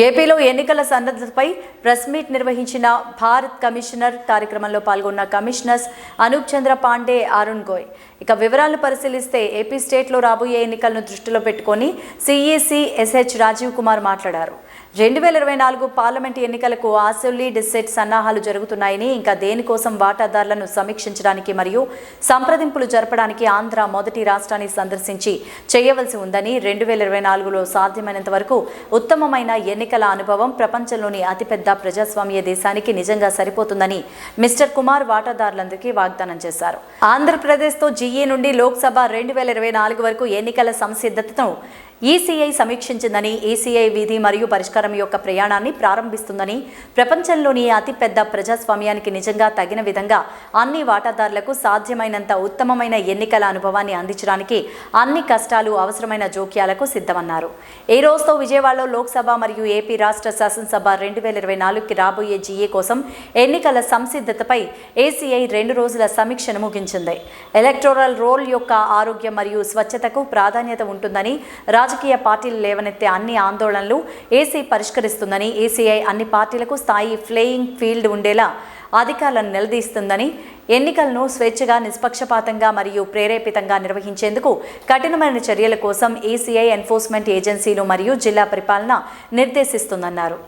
ఏపీలో ఎన్నికల సన్నద్ధతపై press meet నిర్వహించిన భారత్ కమిషనర్ కార్యక్రమంలో పాల్గొన్న కమిషనర్స్ అనూప్ చంద్ర పాండే, అరుణ్ గోయల్. ఇక వివరాలను పరిశీలిస్తే ఏపీ స్టేట్లో రాబోయే ఎన్నికలను దృష్టిలో పెట్టుకొని సిఈసి ఎస్హెచ్ రాజీవ్ కుమార్ మాట్లాడారు. 2024 పార్లమెంట్ ఎన్నికలకు అసెంబ్లీ డిసెట్ సన్నాహాలు జరుగుతున్నాయని, ఇంకా దేనికోసం వాటాదారులను సమీక్షించడానికి మరియు సంప్రదింపులు జరపడానికి ఆంధ్ర మొదటి రాష్ట్రాన్ని సందర్శించి చేయవలసి ఉందని, 2024లో సాధ్యమైనంత వరకు ఉత్తమమైన ఎన్నికల అనుభవం ప్రపంచంలోని అతిపెద్ద ప్రజాస్వామ్య దేశానికి నిజంగా సరిపోతుందని మిస్టర్ కుమార్ వాటాదారులందరికీ వాగ్దానం చేశారు. ఆంధ్రప్రదేశ్తో జీఏ నుండి లోక్సభ 2024 వరకు ఎన్నికల సంసిద్ధతను ఈసీఐ సమీక్షించిందని, ఈసీఐ విధి మరియు పరిష్కారం యొక్క ప్రయాణాన్ని ప్రారంభిస్తుందని, ప్రపంచంలోని అతిపెద్ద ప్రజాస్వామ్యానికి నిజంగా తగిన విధంగా అన్ని వాటాదారులకు సాధ్యమైనంత ఉత్తమమైన ఎన్నికల అనుభవాన్ని అందించడానికి అన్ని కష్టాలు, అవసరమైన జోక్యాలకు సిద్ధమన్నారు. ఈ రోజుతో విజయవాడలో లోక్సభ మరియు ఏపీ రాష్ట్ర శాసనసభ 2024కి రాబోయే జీఏ కోసం ఎన్నికల సంసిద్ధతపై ఏసీఐ 2 రోజుల సమీక్షను ముగించింది. ఎలక్టోరల్ రోల్ యొక్క ఆరోగ్యం మరియు స్వచ్ఛతకు ప్రాధాన్యత ఉంటుందని, రాజకీయ పార్టీలు లేవనెత్తే అన్ని ఆందోళనలు ఏసీ పరిష్కరిస్తుందని, ఏసీఐ అన్ని పార్టీలకు స్థాయి ప్లేయింగ్ ఫీల్డ్ ఉండేలా అధికారులను నిలదీస్తుందని, ఎన్నికలను స్వేచ్ఛగా, నిష్పక్షపాతంగా మరియు ప్రేరేపితంగా నిర్వహించేందుకు కఠినమైన చర్యల కోసం ఏసీఐ ఎన్ఫోర్స్మెంట్ ఏజెన్సీలు మరియు జిల్లా పరిపాలన నిర్దేశిస్తుందన్నారు.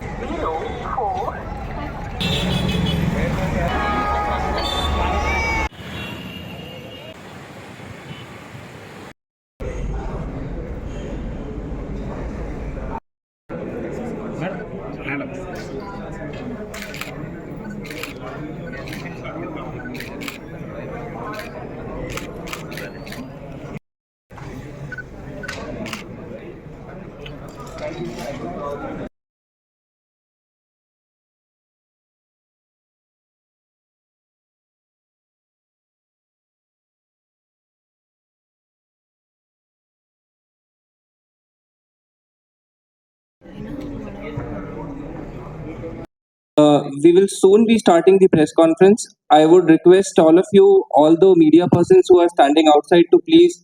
We will soon be starting the press conference. I would request all of you, all the media persons who are standing outside, to please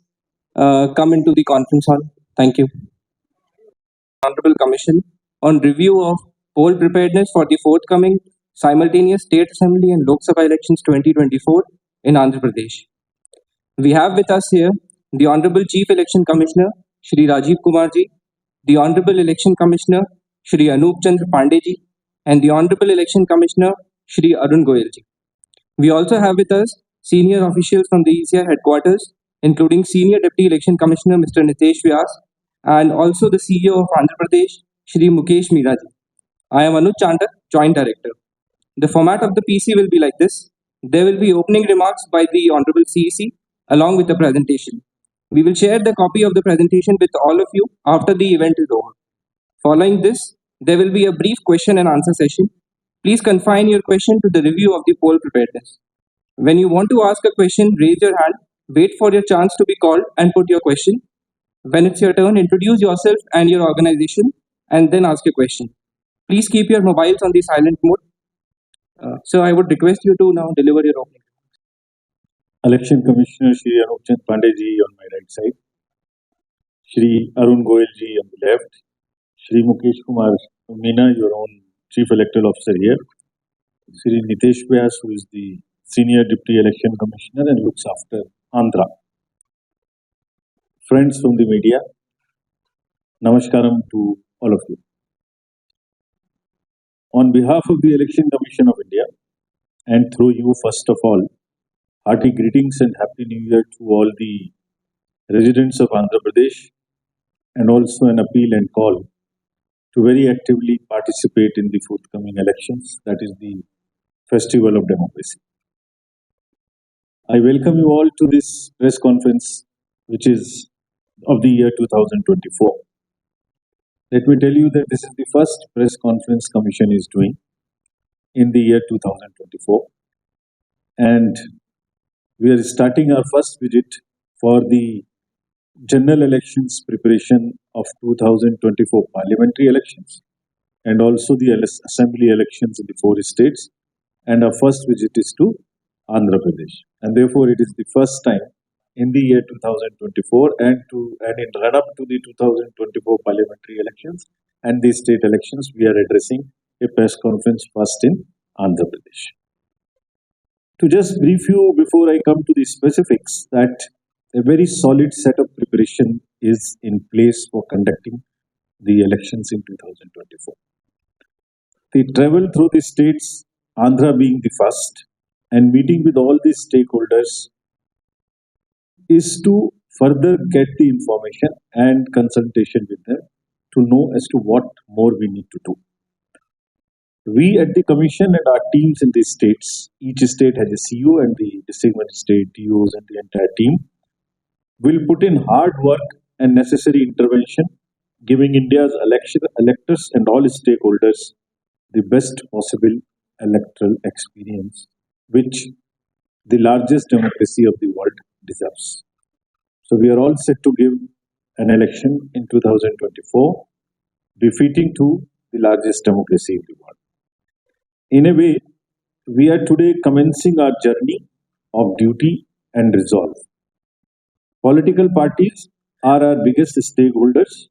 come into the conference hall. Thank you. Honorable Commission on review of poll preparedness for the forthcoming simultaneous State Assembly and Lok Sabha elections 2024 in Andhra Pradesh. We have with us here the Honorable Chief Election Commissioner Shri Rajiv Kumar ji, the Honorable Election Commissioner Shri Anoop Chandra Pandey ji, and the Honorable Election Commissioner Shri Arun Goyal ji. We also have with us senior officials from the ECR headquarters, including Senior Deputy Election Commissioner Mr. Nitesh Vyas, and also the CEO of Andhra Pradesh Shri Mukesh Meera ji. I am Anuj Chandak, Joint Director. The format of the PC will be like this. There will be opening remarks by the Honorable CEC along with the presentation. We will share the copy of the presentation with all of you after the event is over. Following this, there will be a brief question and answer session. Please confine your question to the review of the poll preparedness. When you want to ask a question, raise your hand, wait for your chance to be called and put your question. When it's your turn, introduce yourself and your organization and then ask your question. Please keep your mobiles on the silent mode. So I would request you to now deliver your opening. Election Commissioner Shri Anoop Chandra Pandey ji on my right side, Shri Arun Goyal ji on the left, Shri Mukesh Kumar Meena, your own Chief Electoral Officer here, Shri Nitesh Vyas, who is the Senior Deputy Election Commissioner and looks after Andhra. Friends from the media, Namaskaram to all of you. On behalf of the Election Commission of India, and through you first of all, hearty greetings and Happy New Year to all the residents of Andhra Pradesh, and also an appeal and call to very actively participate in the forthcoming elections, that is the festival of democracy. I welcome you all to this press conference, which is of the year 2024. Let me tell you that this is the first press conference Commission is doing in the year 2024, and we are starting our first visit for the general elections preparation of 2024 parliamentary elections and also the assembly elections in the 4 states, and our first visit is to Andhra Pradesh, and therefore it is the first time in the year 2024 and in run up to the 2024 parliamentary elections and the state elections, we are addressing a press conference first in Andhra Pradesh. To just brief you before I come to the specifics, that a very solid set of preparation is in place for conducting the elections in 2024. The travel through the states, Andhra being the first, and meeting with all the stakeholders is to further get the information and consultation with them to know as to what more we need to do. We at the commission and our teams in the states, each state has a CEO and the district magistrate, DOs and the entire team, will put in hard work and necessary intervention, giving India's electors and all stakeholders the best possible electoral experience, which the largest democracy of the world deserves. So we are all set to give an election in 2024, befitting to the largest democracy in the world. In a way, we are today commencing our journey of duty and resolve. Political parties are our biggest stakeholders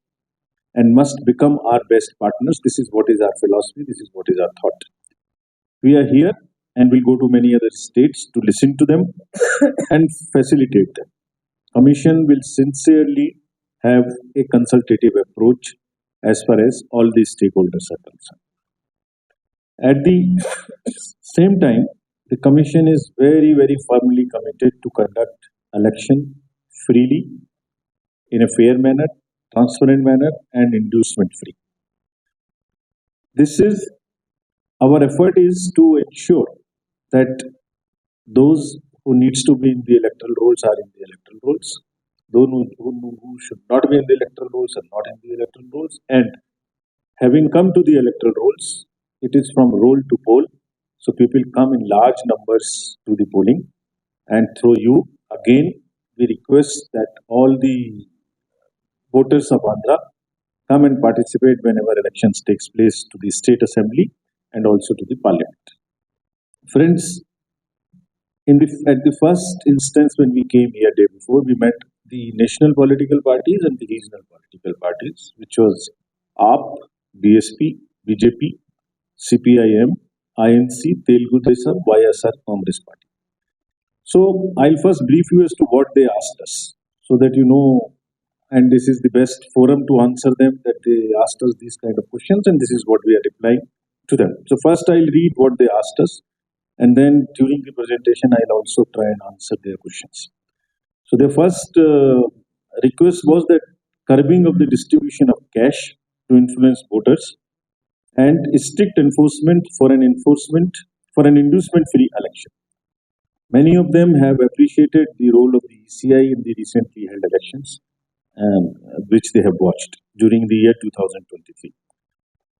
and must become our best partners. This is what is our philosophy, this is what is our thought. We are here and will go to many other states to listen to them and facilitate them. Commission will sincerely have a consultative approach as far as all these stakeholders are concerned. At the same time, the Commission is very, very firmly committed to conduct election freely, in a fair manner, transparent manner, and inducement free. Our effort is to ensure that those who needs to be in the electoral rolls are in the electoral rolls, those who should not be in the electoral rolls are not in the electoral rolls, and having come to the electoral rolls, it is from roll to poll, so people come in large numbers to the polling, and through you, again, we request that all the voters of Andhra come and participate whenever elections takes place to the state assembly and also to the parliament. Friends, at the first instance when we came here day before, we met the national political parties and the regional political parties, which was AAP, BSP, BJP, CPIM, INC, Telugu Desam, YSR, Congress Party. So I'll first brief you as to what they asked us, so that you know, and this is the best forum to answer them, that they asked us these kind of questions and this is what we are replying to them. So first I'll read what they asked us, and then during the presentation I'll also try and answer their questions. So the first request was that curbing of the distribution of cash to influence voters and strict enforcement for an inducement-free election. Many of them have appreciated the role of the ECI in the recently held elections, which they have watched during the year 2023.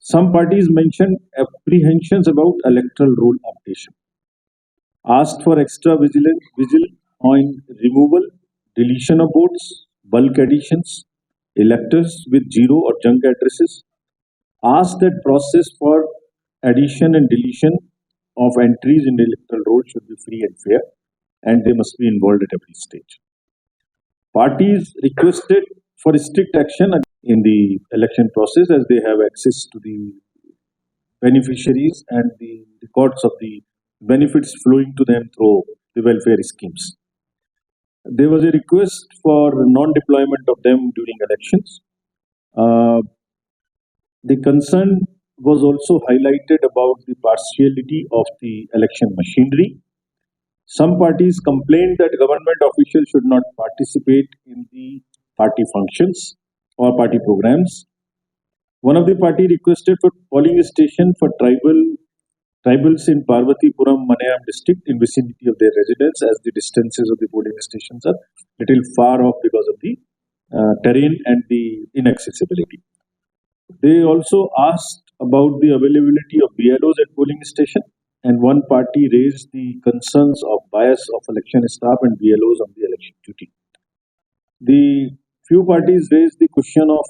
Some parties mentioned apprehensions about electoral roll updation, asked for extra vigilance on removal, deletion of votes, bulk additions, electors with zero or junk addresses, asked that process for addition and deletion of entries in the electoral roll should be free and fair, and they must be involved at every stage. Parties requested for strict action in the election process, as they have access to the beneficiaries and the records of the benefits flowing to them through the welfare schemes. There was a request for non-deployment of them during elections. The concern was also highlighted about the partiality of the election machinery. Some parties complained that government officials should not participate in the party functions or party programs. One of the party requested for polling station for tribals in Parvatipuram, Manayam district in vicinity of their residence, as the distances of the polling stations are little far off because of the terrain and the inaccessibility. They also asked about the availability of BLOs at polling station, and one party raised the concerns of bias of election staff and BLOs on the election duty. The few parties raised the question of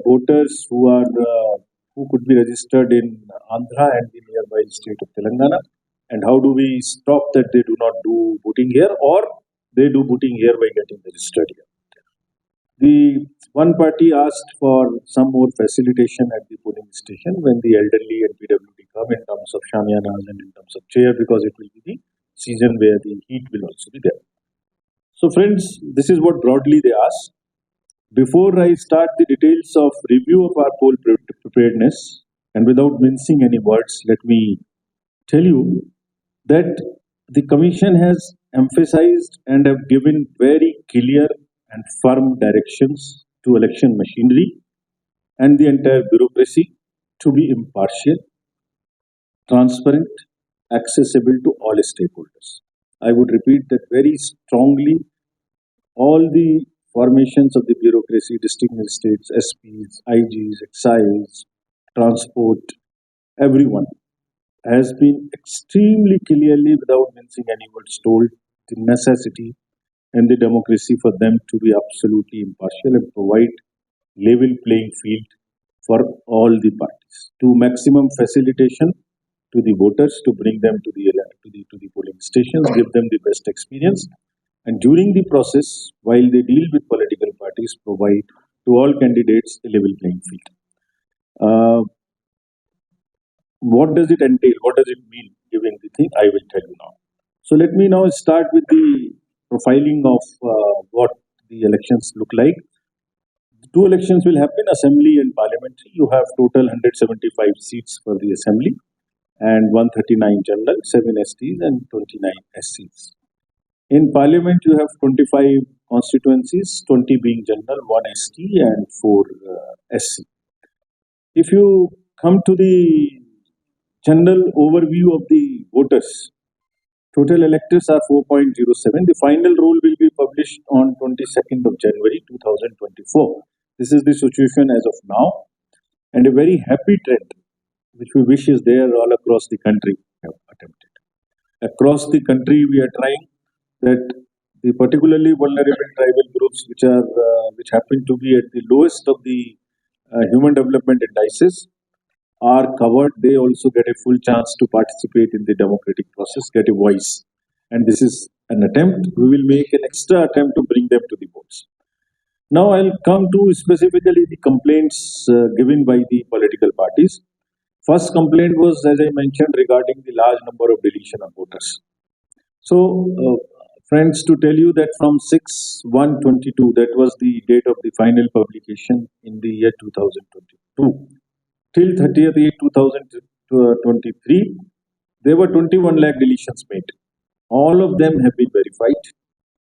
voters who could be registered in Andhra and the nearby state of Telangana, and how do we stop that they do not do voting here, or they do voting here by getting registered here. The one party asked for some more facilitation at the polling station when the elderly and PWD come in terms of shamiyanas and in terms of chair, because it will be the season where the heat will also be there. So friends, this is what broadly they asked. Before I start the details of review of our poll preparedness, and without mincing any words, let me tell you that the Commission has emphasized and have given very clear and firm directions to election machinery and the entire bureaucracy to be impartial, transparent, accessible to all stakeholders. I would repeat that very strongly. All the formations of the bureaucracy, district magistrates, SPs, IGs, excise, transport, everyone has been extremely clearly, without mincing any words, told the necessity and the democracy for them to be absolutely impartial and provide level playing field for all the parties, to maximum facilitation to the voters, to bring them to the polling stations, give them the best experience, and during the process, while they deal with political parties, provide to all candidates a level playing field. What does it entail? What does it mean? Giving the thing, I will tell you now. So let me now start with the profiling of what the elections look like. Two elections will happen, assembly and parliamentary. You have total 175 seats for the assembly and 139 general, 7 STs and 29 SCs. In parliament, you have 25 constituencies, 20 being general, 1 ST and 4 SC. If you come to the general overview of the voters, total electors are 4.07. The final roll will be published on 22nd of January 2024. This is the situation as of now, and a very happy trend, which we wish is there all across the country, we have attempted. Across the country, we are trying that the particularly vulnerable tribal groups, which happen to be at the lowest of the human development indices, are covered. They also get a full chance to participate in the democratic process, get a voice. And this is an attempt. We will make an extra attempt to bring them to the votes. Now I'll come to specifically the complaints given by the political parties. First complaint was, as I mentioned, regarding the large number of deletion of voters. So, friends, to tell you that from 6/1/22, that was the date of the final publication in the year 2022, till 30th April 2023, there were 21 lakh deletions made. All of them have been verified,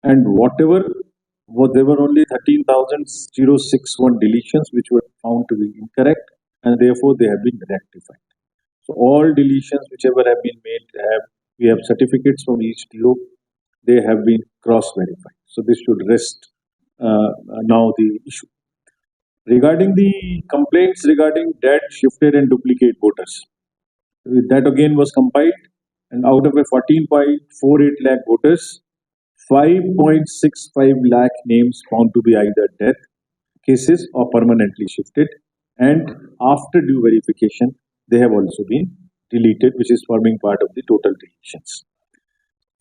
and there were only 13,061 deletions which were found to be incorrect, and therefore they have been rectified. So all deletions whichever have been made, we have certificates from each DO, they have been cross-verified. So this should rest now the issue. Regarding the complaints regarding dead, shifted and duplicate voters, that again was compiled, and out of a 14.48 lakh voters, 5.65 lakh names found to be either death cases or permanently shifted, and after due verification, they have also been deleted, which is forming part of the total deletions.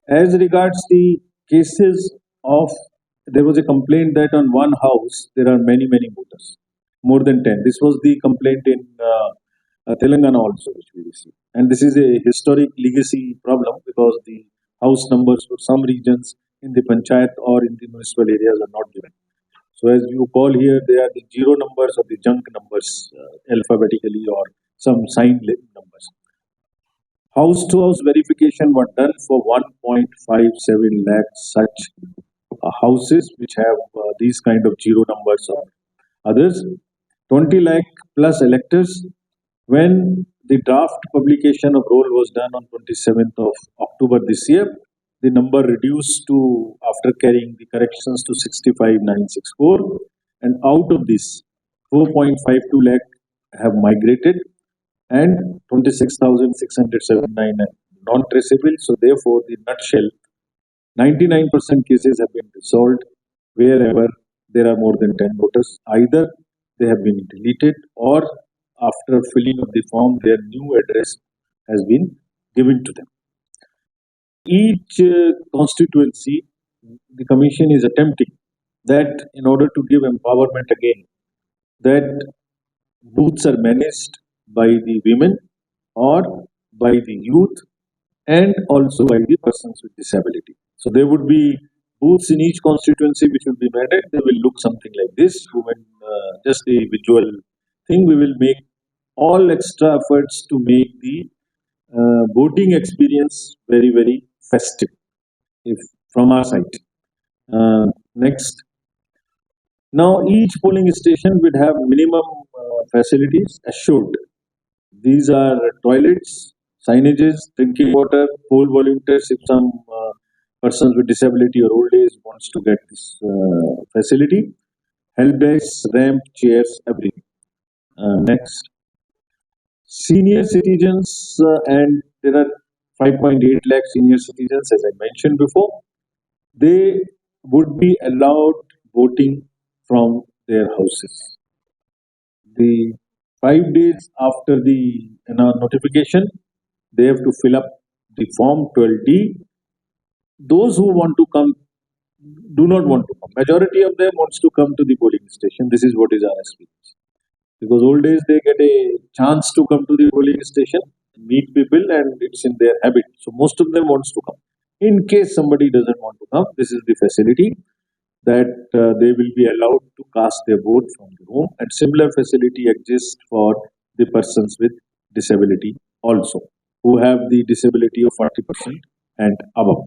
As regards the cases of, there was a complaint that on one house there are many voters, more than 10. This was the complaint in Telangana also, which we received. And this is a historic legacy problem, because the house numbers for some regions in the panchayat or in the municipal areas are not given. So as you call here, they are the zero numbers or the junk numbers, alphabetically, or some signed numbers. House-to-house verification were done for 1.57 lakh such houses which have these kind of zero numbers or others. 20 lakh plus electors. When the draft publication of roll was done on 27th of October this year, the number reduced to, after carrying the corrections, to 65,964, and out of this, 4.52 lakh have migrated and 26,679 non-traceable. So therefore, the nutshell, 99% cases have been resolved wherever there are more than 10 voters. Either they have been deleted, or after filling of the form, their new address has been given to them. Each constituency the commission is attempting that in order to give empowerment again, that booths are managed by the women or by the youth and also by the persons with disability. So there would be booths in each constituency which will be managed. They will look something like this. Women, just the visual thing. We will make all extra efforts to make the voting experience very, very festive, if from our side. Next. Now, each polling station would have minimum facilities assured. These are toilets, signages, drinking water, poll volunteers if some persons with disability or old age wants to get this facility, help desks, ramp, chairs, everything. Next. Senior citizens, and there are 5.8 lakh senior citizens, as I mentioned before. They would be allowed voting from their houses. The 5 days after the notification, they have to fill up the form 12D. Those who want to come do not want to come. Majority of them wants to come to the polling station. This is what is our experience. Because old days they get a chance to come to the polling station, meet people, and it's in their habit. So most of them wants to come. In case somebody doesn't want to come, this is the facility that they will be allowed to cast their vote from the home, and similar facility exists for the persons with disability also, who have the disability of 40% and above.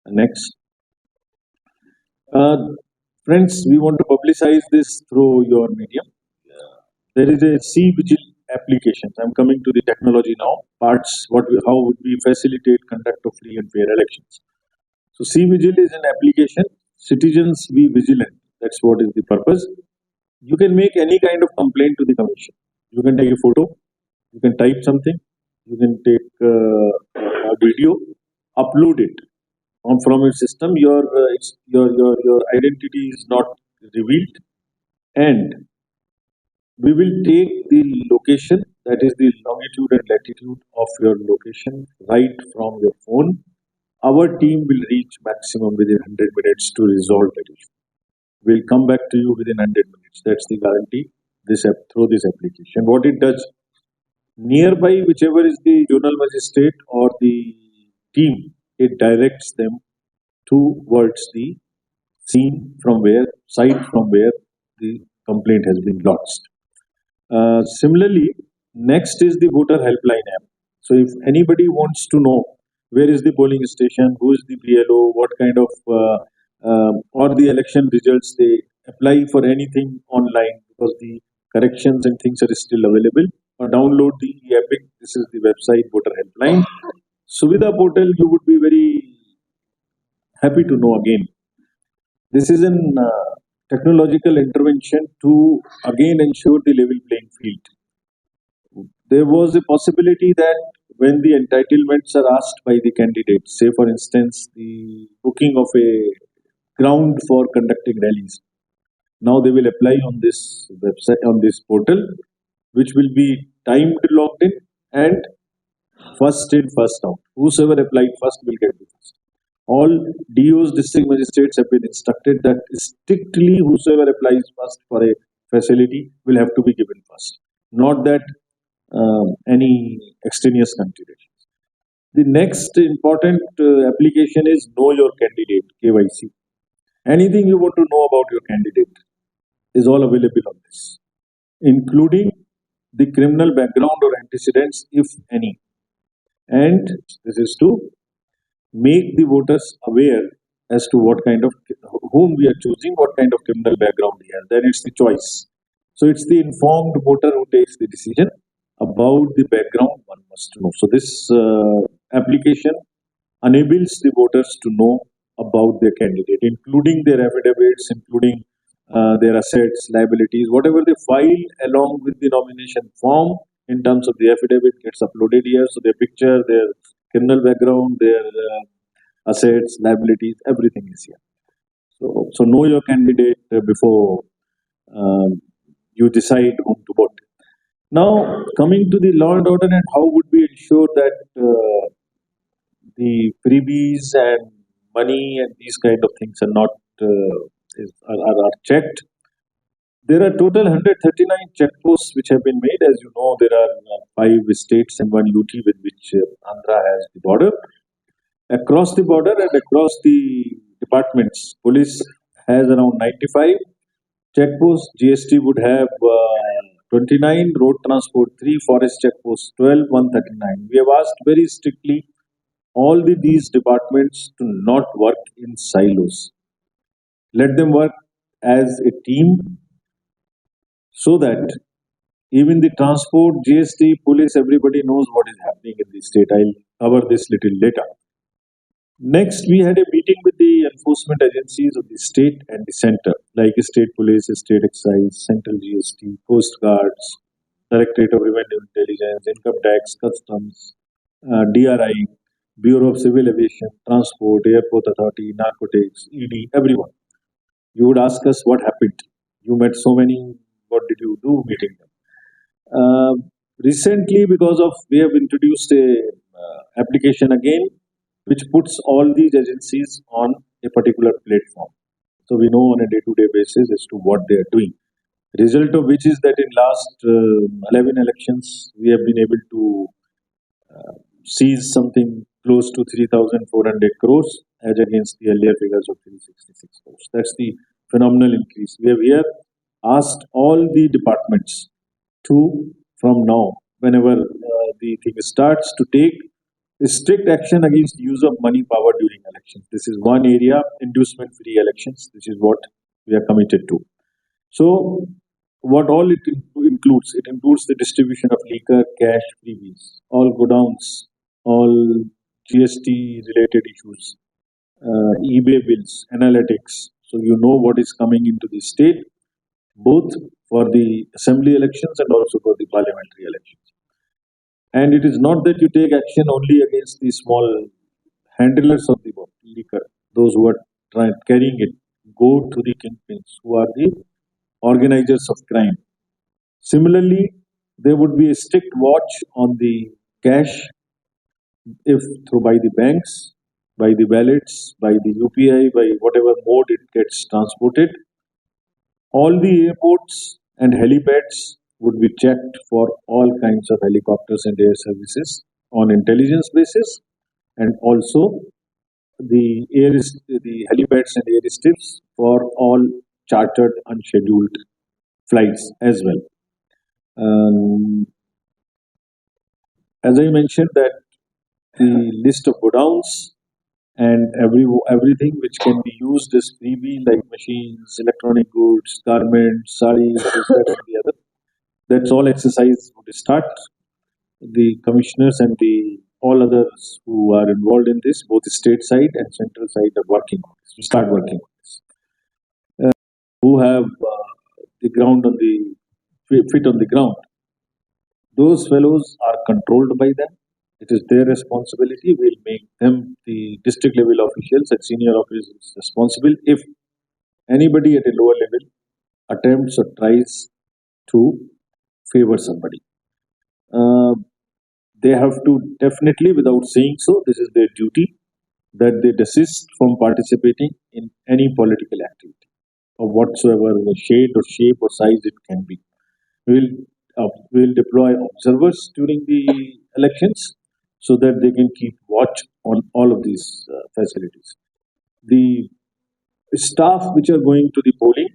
Next. Friends, we want to publicize this through your medium. There is a C-Vigil application. I'm coming to the technology now. Parts, how would we facilitate conduct of free and fair elections? So C-Vigil is an application. Citizens be vigilant. That's what is the purpose. You can make any kind of complaint to the commission. You can take a photo. You can type something. You can take a video, upload it from your system. Your identity is not revealed, and we will take the location, that is the longitude and latitude of your location, right from your phone. Our team will reach maximum within 100 minutes to resolve that issue. We'll come back to you within 100 minutes. That's the guarantee through this application. What it does, nearby, whichever is the zonal magistrate or the team, it directs them towards the site from where the complaint has been lodged. Similarly, next is the voter helpline app. So if anybody wants to know where is the polling station, who is the BLO, what kind of or the election results, they apply for anything online because the corrections and things are still available, or download the ePIC. This is the website voter helpline. Suvidha portal, you would be very happy to know again. This is an technological intervention to again ensure the level playing field. There was a possibility that when the entitlements are asked by the candidate, say for instance the booking of a ground for conducting rallies, now they will apply on this website, on this portal, which will be timed logged in and first in, first out. Whosoever applied first will get the first. All DOs, district magistrates, have been instructed that strictly whosoever applies first for a facility will have to be given first, not that any extraneous considerations. The next important application is Know Your Candidate, KYC. Anything you want to know about your candidate is all available on this, including the criminal background or antecedents, if any. And this is to make the voters aware as to what kind of, whom we are choosing, what kind of criminal background he has. Then it's the choice. So it's the informed voter who takes the decision about the background one must know. So this application enables the voters to know about their candidate, including their affidavits, including their assets, liabilities, whatever they file along with the nomination form in terms of the affidavit gets uploaded here. So their picture, their criminal background, their assets, liabilities, everything is here. So know your candidate before you decide whom to vote. Now, coming to the law and order and how would we ensure that the freebies and money and these kind of things are not are checked. There are total 139 checkposts which have been made. As you know, there are 5 states and 1 UT with which Andhra has the border. Across the border and across the departments, police has around 95 checkposts. GST would have 29, road transport 3, forest checkposts 12, 139. We have asked very strictly all these departments to not work in silos. Let them work as a team so that even the transport, GST, police, everybody knows what is happening in the state. I'll cover this little later. Next, we had a meeting with the enforcement agencies of the state and the center, like state police, state excise, central GST, coast guards, Directorate of Revenue Intelligence, income tax, customs, DRI, Bureau of Civil Aviation, Transport, Airport Authority, Narcotics, ED, everyone. You would ask us what happened. You met so many, what did you do meeting them? Recently, because of, we have introduced a application again, which puts all these agencies on a particular platform. So we know on a day-to-day basis as to what they are doing. Result of which is that in last 11 elections, we have been able to seize something close to 3,400 crores as against the earlier figures of 366 crores. That's the phenomenal increase. We have here asked all the departments to, from now, whenever the thing starts, to take strict action against use of money power during elections. This is one area, inducement-free elections. This is what we are committed to. So, what all it includes? It includes the distribution of liquor, cash, freebies, all godowns, all GST-related issues, eBay bills, analytics. So you know what is coming into the state, both for the assembly elections and also for the parliamentary elections. And it is not that you take action only against the small handlers of the liquor, those who are carrying it. Go to the kingpins, who are the organizers of crime. Similarly, there would be a strict watch on the cash, if through by the banks, by the wallets, by the UPI, by whatever mode it gets transported. All the airports and helipads would be checked for all kinds of helicopters and air services on intelligence basis, and also the helipads and air strips for all chartered unscheduled flights as well. As I mentioned, that the list of godowns and everything which can be used as freebie, like machines, electronic goods, garments, sarees, this, that, and the other. That's all exercise would start. The commissioners and the all others who are involved in this, both state side and central side, are working on this. We start working on this. Who have the ground on the feet on the ground? Those fellows are controlled by them. It is their responsibility. We'll make them, the district level officials and senior officials, responsible if anybody at a lower level attempts or tries to favor somebody. They have to definitely, without saying so, this is their duty, that they desist from participating in any political activity of whatsoever shade or shape or size it can be. We'll deploy observers during the elections so that they can keep watch on all of these facilities. The staff which are going to the polling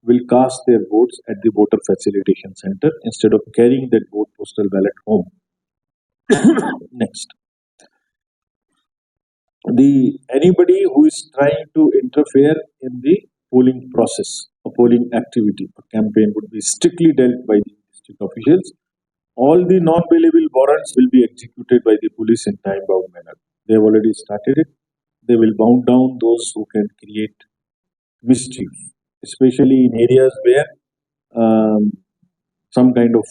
will cast their votes at the voter facilitation center instead of carrying that vote postal ballot home. Next. Anybody who is trying to interfere in the polling process or polling activity or campaign would be strictly dealt by the district officials. All the non-bailable warrants will be executed by the police in time-bound manner. They have already started it. They will bound down those who can create mischief, especially in areas where some kind of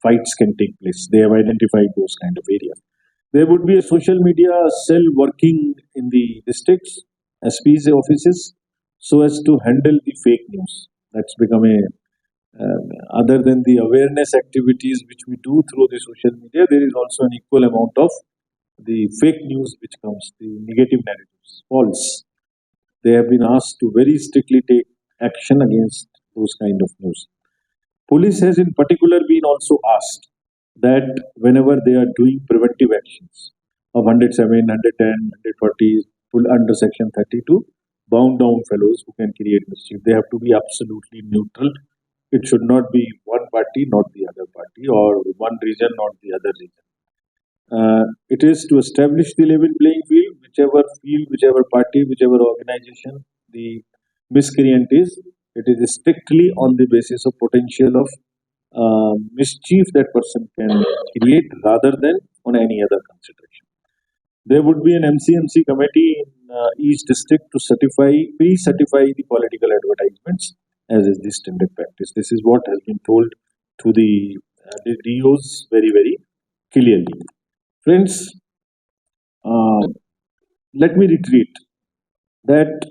fights can take place. They have identified those kind of areas. There would be a social media cell working in the districts, SP's offices, so as to handle the fake news. That's become other than the awareness activities which we do through the social media, there is also an equal amount of the fake news which comes, the negative narratives, false. They have been asked to very strictly take action against those kind of news. Police has in particular been also asked that whenever they are doing preventive actions of 107, 110, 140, full under section 32, bound down fellows who can create mischief, they have to be absolutely neutral. It should not be one party, not the other party, or one region, not the other region. It is to establish the level playing field, whichever party, whichever organization the miscreant is, it is strictly on the basis of potential of mischief that person can create rather than on any other consideration. There would be an MCMC committee in each district to pre-certify the political advertisements as is the standard practice. This is what has been told to the DOs very, very clearly. Friends, let me reiterate that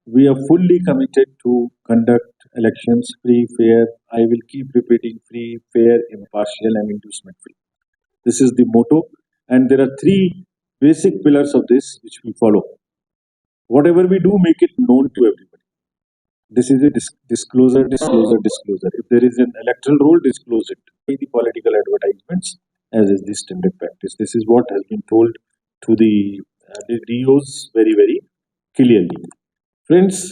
we are fully committed to conduct elections free, fair. I will keep repeating free, fair, impartial, and inducement free. This is the motto, and there are three basic pillars of this which we follow. Whatever we do, make it known to everybody. This is a disclosure. If there is an electoral roll, disclose it. The political advertisements as is the standard practice. This is what has been told to the DOs very, very clearly. Friends,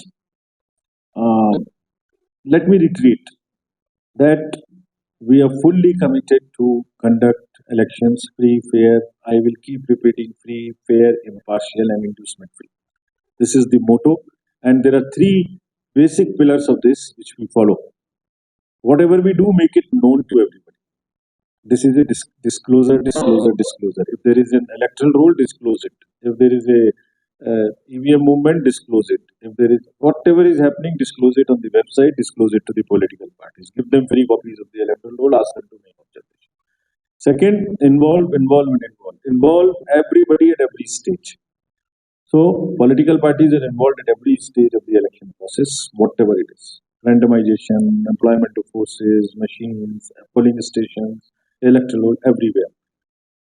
let me reiterate that we are fully committed to conduct elections free, fair. I will keep repeating free, fair, impartial, and inducement free. This is the motto, and there are three basic pillars of this which we follow. Whatever we do, make it known to everybody. This is a disclosure. If there is an electoral roll, disclose it. If there is a EVM movement, disclose it. If there is whatever is happening, disclose it on the website, disclose it to the political parties. Give them free copies of the electoral roll, ask them to make observation. Second, involve everybody at every stage. So political parties are involved at every stage of the election process, whatever it is. Randomization, employment of forces, machines, polling stations, electoral, everywhere.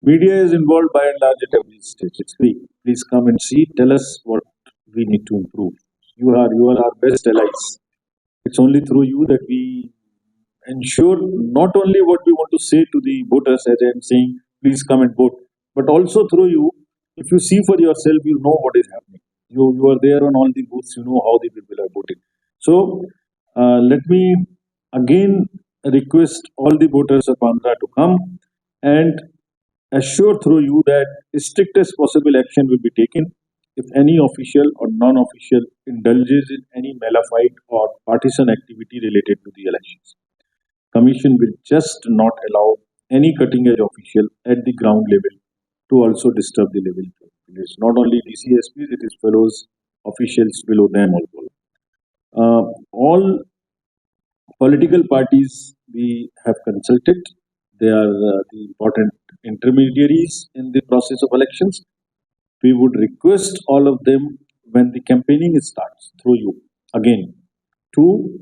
Media is involved by and large at every stage. It's free. Please come and see. Tell us what we need to improve. You are our best allies. It's only through you that we ensure not only what we want to say to the voters, as I am saying, please come and vote, but also through you. If you see for yourself, you know what is happening. You are there on all the booths. You know how the people are voting. So let me again request all the voters of Andhra to come and assure through you that strictest possible action will be taken if any official or non-official indulges in any malefied or partisan activity related to the elections. Commission will just not allow any cutting-edge official at the ground level to also disturb the level. It's not only DCSPs, it is fellows, officials below them also. All political parties we have consulted. They are the important intermediaries in the process of elections. We would request all of them when the campaigning starts through you again to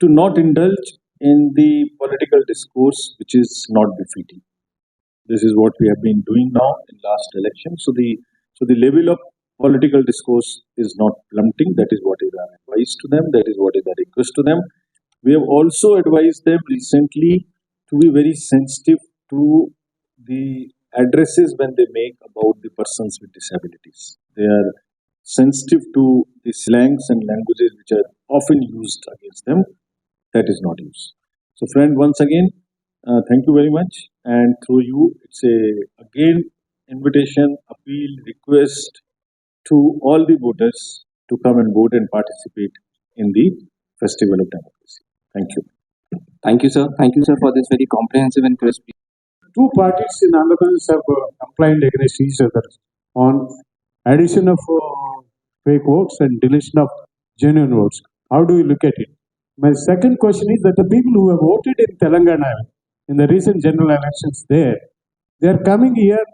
not indulge in the political discourse which is not befitting. This is what we have been doing now in last election. So the level of political discourse is not plummeting. That is what is our advice to them. That is what is our request to them. We have also advised them recently to be very sensitive to the addresses when they make about the persons with disabilities. They are sensitive to the slangs and languages which are often used against them. That is not used. So friend, once again, thank you very much. And through you, it's again invitation, appeal, request to all the voters to come and vote and participate in the Festival of Democracy. Thank you. Thank you, sir. Thank you, sir, for this very comprehensive and crisp. Two parties in Andhra Pradesh have complained against each other on addition of fake votes and deletion of genuine votes. How do you look at it? My second question is that the people who have voted in Telangana in the recent general elections they are coming here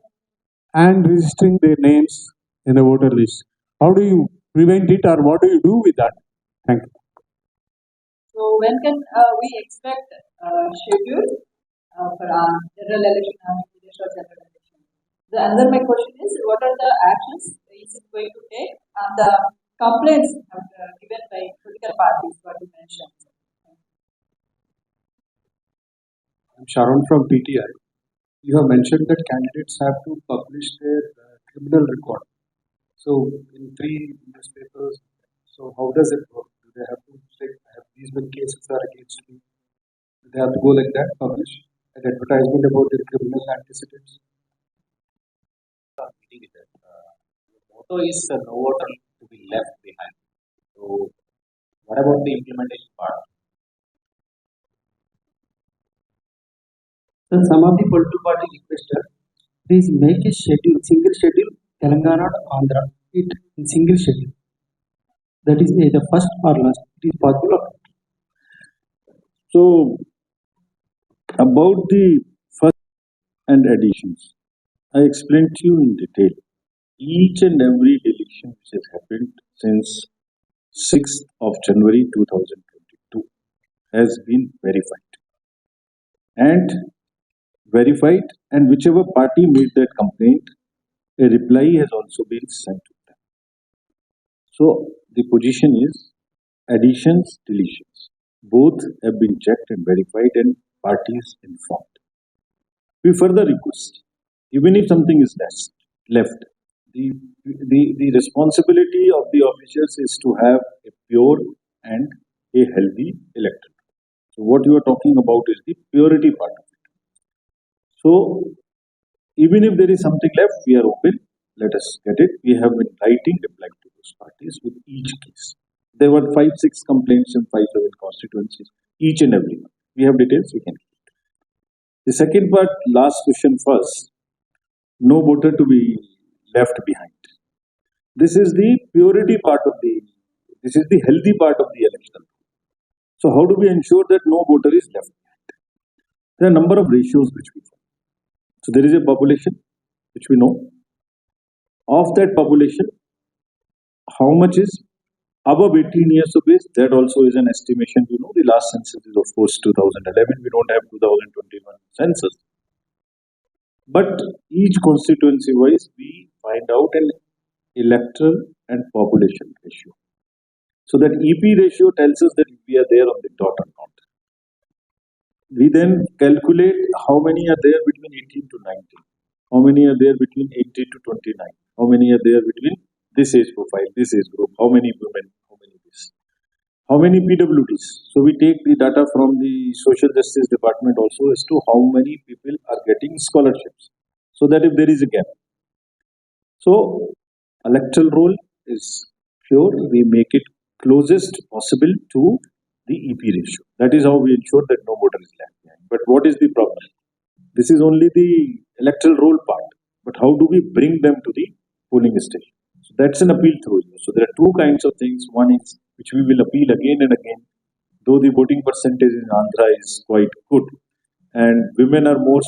and registering their names in the voter list. How do you prevent it, or what do you do with that? Thank you. So when can we expect schedule for our general election and judicial general election? The other my question is, what are the actions is it going to take on the complaints given by political parties, what you mentioned? I'm Sharon from PTI. You have mentioned that candidates have to publish their criminal record. So in 3 newspapers, so how does it work? Do they have to say, have these many cases are against me? Do they have to go like that, publish an advertisement about their criminal antecedents? Meeting with it. The motto is no voter to be left behind. So, what about the implementation part? Then some of the political party requested, please make a schedule, single schedule, Telangana or Andhra, it in single schedule. That is either first or last. It is possible. or not? So, about the first and additions, I explained to you in detail. Each and every election which has happened since 6th of January 2022 has been verified. And whichever party made that complaint, a reply has also been sent to them. So the position is additions, deletions. Both have been checked and verified and parties informed. We further request, even if something is left, the responsibility of the officials is to have a pure and a healthy electorate. So what you are talking about is the purity part of it. So even if there is something left, we are open. Let us get it. We have been writing reply to those parties with each case. There were 5-6 complaints in 5-7 constituencies, each and every one. We have details, we can keep it. The second part, last question first. No voter to be left behind. This is the purity part of this is the healthy part of the election. So how do we ensure that no voter is left behind? There are a number of ratios which we follow. So there is a population which we know. Of that population, how much is above 18 years of age? That also is an estimation. You know, the last census is of course 2011. We don't have 2021 census. But each constituency wise, we find out an electoral and population ratio. So that EP ratio tells us that we are there on the dot or not. We then calculate how many are there between 18 to 19, how many are there between 18 to 29, how many are there between this age profile, this age group, how many women, how many this, how many PWDs. So we take the data from the Social Justice Department also as to how many people are getting scholarships, so that if there is a gap. So electoral roll is pure, we make it closest possible to the EP ratio. That is how we ensure that no voter is left behind. But what is the problem? This is only the electoral roll part. But how do we bring them to the polling station? So that's an appeal through you. So there are two kinds of things. One is which we will appeal again and again. Though the voting percentage in Andhra is quite good and women are more